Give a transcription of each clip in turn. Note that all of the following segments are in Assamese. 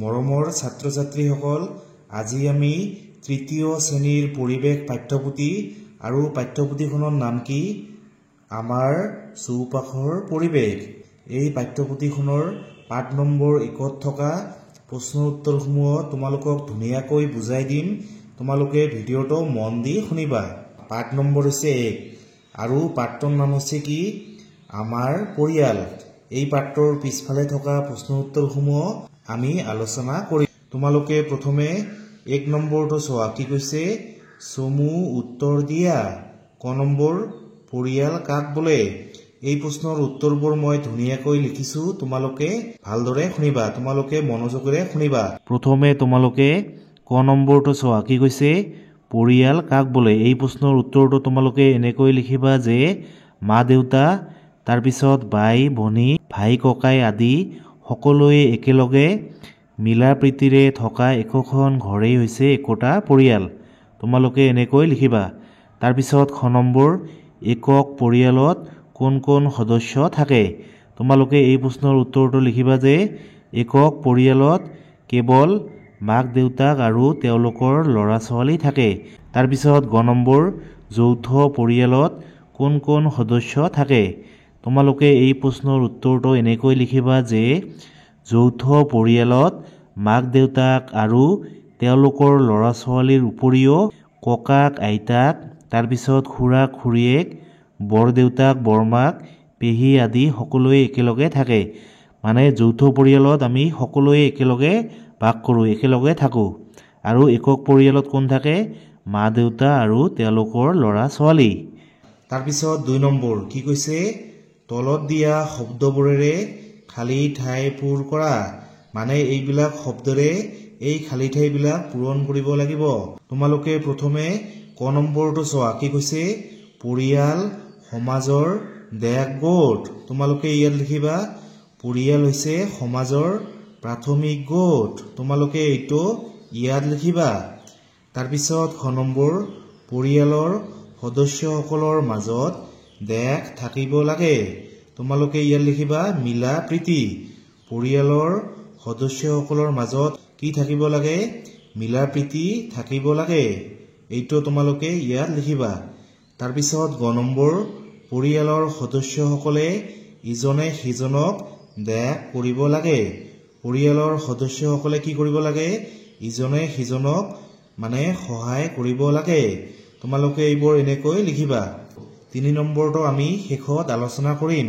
মৰমৰ ছাত্ৰ-ছাত্ৰীসকল, আজি আমি তৃতীয় শ্ৰেণীৰ পৰিৱেশ পাঠ্যপুথি আৰু পাঠ্যপুথিখনৰ নাম কি? আমাৰ চৌপাশৰ পৰিৱেশ। এই পাঠ্যপুথিখনৰ পাঠ নম্বৰ 1ত থকা প্ৰশ্নৰ উত্তৰসমূহ তোমালোকক ধুনীয়াকৈ বুজাই দিম। তোমালোকে ভিডিঅ'টো মন দি শুনিবা। পাঠ নম্বৰ হৈছে 1 আৰু পাঠটোৰ নাম হৈছে কি? আমাৰ পৰিয়াল। এই পাঠটোৰ পিছফালে থকা প্ৰশ্নৰ উত্তৰসমূহ আমি আলোচনা কৰিম। তোমালোকে প্ৰথমে 1 নম্বৰটো চোৱা। কি কৈছে? চমু উত্তৰ দিয়া। ক নম্বৰ, পৰিয়াল কাক বোলে? এই প্ৰশ্নৰ উত্তৰবোৰ মই ধুনীয়াকৈ লিখিছো, তোমালোকে ভালদৰে শুনিবা, তোমালোকে মনোযোগেৰে শুনিবা। প্ৰথমে তোমালোকে ক নম্বৰটো চোৱা। কি কৈছে? পৰিয়াল কাক বোলে? এই প্ৰশ্নৰ উত্তৰটো তোমালোকে এনেকৈ লিখিবা যে মা দেউতা, তাৰপিছত বাই ভনী, ভাই ককাই আদি সকলোৱে একেলগে মিলা প্ৰীতিৰে থকা একোখন ঘৰেই হৈছে একোটা পৰিয়াল। তোমালোকে এনেকৈ লিখিবা। তাৰপিছত খ নম্বৰ, একক পৰিয়ালত কোন কোন সদস্য থাকে? তোমালোকে এই প্ৰশ্নৰ উত্তৰটো লিখিবা যে একক পৰিয়ালত কেৱল মাক দেউতাক আৰু তেওঁলোকৰ ল'ৰা ছোৱালী থাকে। তাৰপিছত গ নম্বৰ, যৌথ পৰিয়ালত কোন কোন সদস্য থাকে? তোমালোকে এই প্ৰশ্নৰ উত্তৰটো এনেকৈ লিখিবা যে যৌথ পৰিয়ালত মাক দেউতাক আৰু তেওঁলোকৰ ল'ৰা ছোৱালীৰ উপৰিও ককাক আইতাক, তাৰপিছত খুৰাক খুৰীয়েক, বৰদেউতাক বৰমাক, পেহী আদি সকলোৱে একেলগে থাকে। মানে যৌথ পৰিয়ালত আমি সকলোৱে একেলগে বাস কৰোঁ, একেলগে থাকোঁ। আৰু একক পৰিয়ালত কোন থাকে? মা দেউতা আৰু তেওঁলোকৰ ল'ৰা ছোৱালী। তাৰপিছত 2 নম্বৰ, কি কৈছে? তলত দিয়া শব্দবোৰেৰে খালী ঠাই পূৰ কৰা। মানে এইবিলাক শব্দৰে এই খালী ঠাইবিলাক পূৰণ কৰিব লাগিব। তোমালোকে প্ৰথমে ক নম্বৰটো চোৱা। কি কৈছে? পৰিয়াল সমাজৰ দেশগোট। তোমালোকে ইয়াত লিখিবা পৰিয়াল হৈছে সমাজৰ প্ৰাথমিক গোট। তোমালোকে এইটো ইয়াত লিখিবা। তাৰপিছত খ নম্বৰ, পৰিয়ালৰ সদস্যসকলৰ মাজত দেশ থাকিব লাগে। তোমালোকে ইয়াত লিখিবা মিলা প্ৰীতি। পৰিয়ালৰ সদস্যসকলৰ মাজত কি থাকিব লাগে? মিলা প্ৰীতি থাকিব লাগে। এইটো তোমালোকে ইয়াত লিখিবা। তাৰপিছত গ নম্বৰ, পৰিয়ালৰ সদস্যসকলে ইজনে সিজনক দেশ কৰিব লাগে। পৰিয়ালৰ সদস্যসকলে কি কৰিব লাগে? ইজনে সিজনক মানে সহায় কৰিব লাগে। তোমালোকে এইবোৰ এনেকৈ লিখিবা। 3 নম্বৰটো আমি শেষত আলোচনা কৰিম।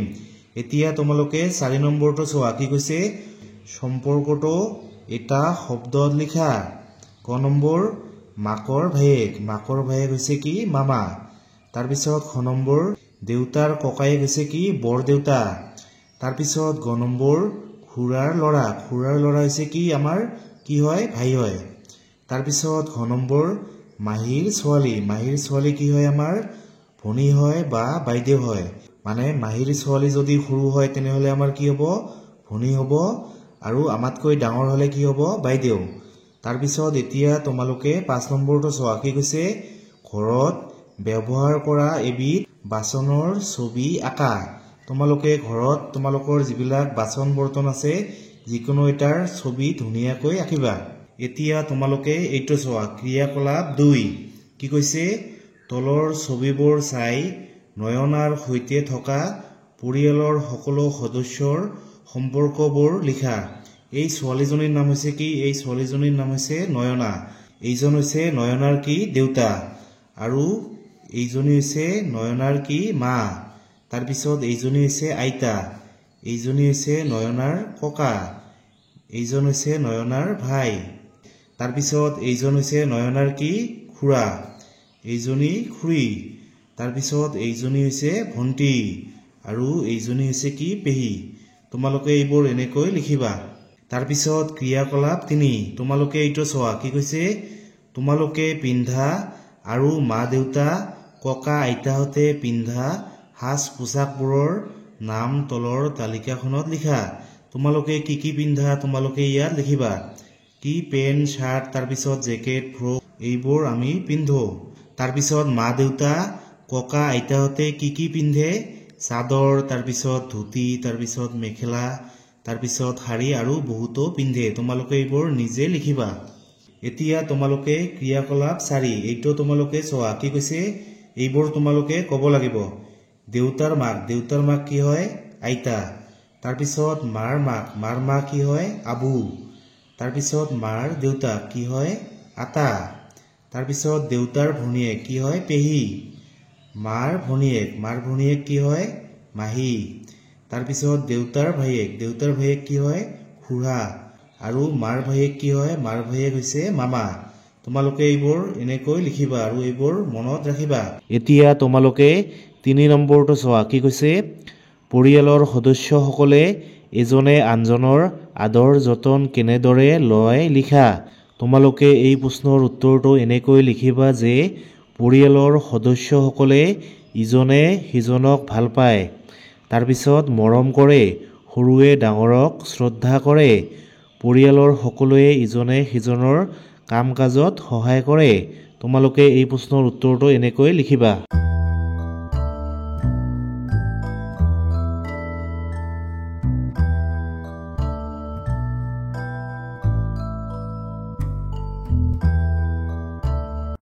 এতিয়া তোমালোকে 4 নম্বৰটো চোৱা। কি কৈছে? সম্পৰ্কটো এটা শব্দত লিখা। ক নম্বৰ, মাকৰ ভায়েক। মাকৰ ভায়েক হৈছে কি? মামা। তাৰপিছত খ নম্বৰ, দেউতাৰ ককায়েক হৈছে কি? বৰদেউতা। তাৰপিছত গ নম্বৰ, খুৰাৰ ল'ৰা। খুৰাৰ ল'ৰা হৈছে কি? আমাৰ কি হয়? ভাই হয়। তাৰপিছত ঘ নম্বৰ, মাহীৰ ছোৱালী। মাহীৰ ছোৱালী কি হয়? আমাৰ ভনী হয় বা বাইদেউ হয়। মানে মাহীৰ ছোৱালী যদি সৰু হয় তেনেহ'লে আমাৰ কি হ'ব? ভনী হ'ব। আৰু আমাতকৈ ডাঙৰ হ'লে কি হ'ব? বাইদেউ। তাৰপিছত এতিয়া তোমালোকে 5 নম্বৰটো চোৱা। কি কৈছে? ঘৰত ব্যৱহাৰ কৰা এবিধ বাচনৰ ছবি আঁকা। তোমালোকে ঘৰত তোমালোকৰ যিবিলাক বাচন বৰ্তন আছে যিকোনো এটাৰ ছবি ধুনীয়াকৈ আঁকিবা। এতিয়া তোমালোকে এইটো চোৱা। ক্ৰিয়াকলাপ 2। কি কৈছে? তলৰ ছবিবোৰ চাই নয়নাৰ সৈতে থকা পৰিয়ালৰ সকলো সদস্যৰ সম্পৰ্কবোৰ লিখা। এই ছোৱালীজনীৰ নাম হৈছে কি? এই ছোৱালীজনীৰ নাম হৈছে নয়না। এইজন হৈছে নয়নাৰ কি? দেউতা। আৰু এইজনী হৈছে নয়নাৰ কি? মা। তাৰপিছত এইজনী হৈছে আইতা। এইজনী হৈছে নয়নাৰ ককা। এইজন হৈছে নয়নাৰ ভাই। তাৰপিছত এইজন হৈছে নয়নাৰ কি? খুৰা। এইজনী খুৰী। তাৰপিছত এইজনী হৈছে ভণ্টি। আৰু এইজনী হৈছে কি? পেহী। তোমালোকে এইবোৰ এনেকৈ লিখিবা। তাৰপিছত ক্ৰিয়াকলাপ 3। তোমালোকে এইটো চোৱা। কি কৈছে? তোমালোকে পিন্ধা আৰু মা দেউতা ককা আইতাহঁতে পিন্ধা সাজ পোছাকবোৰৰ নাম তলৰ তালিকাখনত লিখা। তোমালোকে কি কি পিন্ধা তোমালোকে ইয়াত লিখিবা। কি? পেণ্ট চাৰ্ট, তাৰপিছত জেকেট ফ্ৰক এইবোৰ আমি পিন্ধো। তাৰপিছত মা দেউতা ককা আইতাহঁতে কি কি পিন্ধে? চাদৰ, তাৰপিছত ধুতি, তাৰপিছত মেখেলা, তাৰপিছত শাৰী আৰু বহুতো পিন্ধে তোমালোকে এইবোৰ নিজে লিখিবা এতিয়া তোমালোকে ক্ৰিয়াকলাপ 4 এইটো তোমালোকে চোৱা কি কৈছে এইবোৰ তোমালোকে ক'ব লাগিব দেউতাৰ মাক কি হয় আইতা তাৰপিছত মাৰ মাক কি হয় আবু তাৰপিছত মাৰ দেউতাক কি হয় আতা তাৰপিছত দেউতাৰ ভনীয়েক কি হয় পেহী মাৰ ভনীয়েক কি হয় মাহী তাৰপিছত দেউতাৰ ভাইয়েক কি হয় খুৰা আৰু মাৰ ভাইয়েক কি হয় মাৰ ভাইয়েক হৈছে মামা তোমালোকে এইবোৰ এনেকৈ লিখিবা আৰু এইবোৰ মনত ৰাখিবা এতিয়া তোমালোকে 3 নম্বৰটো চোৱা কি কৈছে পৰিয়ালৰ সদস্যসকলে এজনে আনজনৰ আদৰ যতন কেনেদৰে লয় লিখা তোমালোকে এই প্ৰশ্নৰ উত্তৰটো এনেকৈ লিখিবা যে পৰিয়ালৰ সদস্যসকলে ইজনে সিজনক ভাল পায় তাৰপিছত মৰম কৰে সৰুৱে ডাঙৰক শ্ৰদ্ধা কৰে পৰিয়ালৰ সকলোৱে ইজনে সিজনৰ কাম-কাজত সহায় কৰে তোমালোকে এই প্ৰশ্নৰ উত্তৰটো এনেকৈ লিখিবা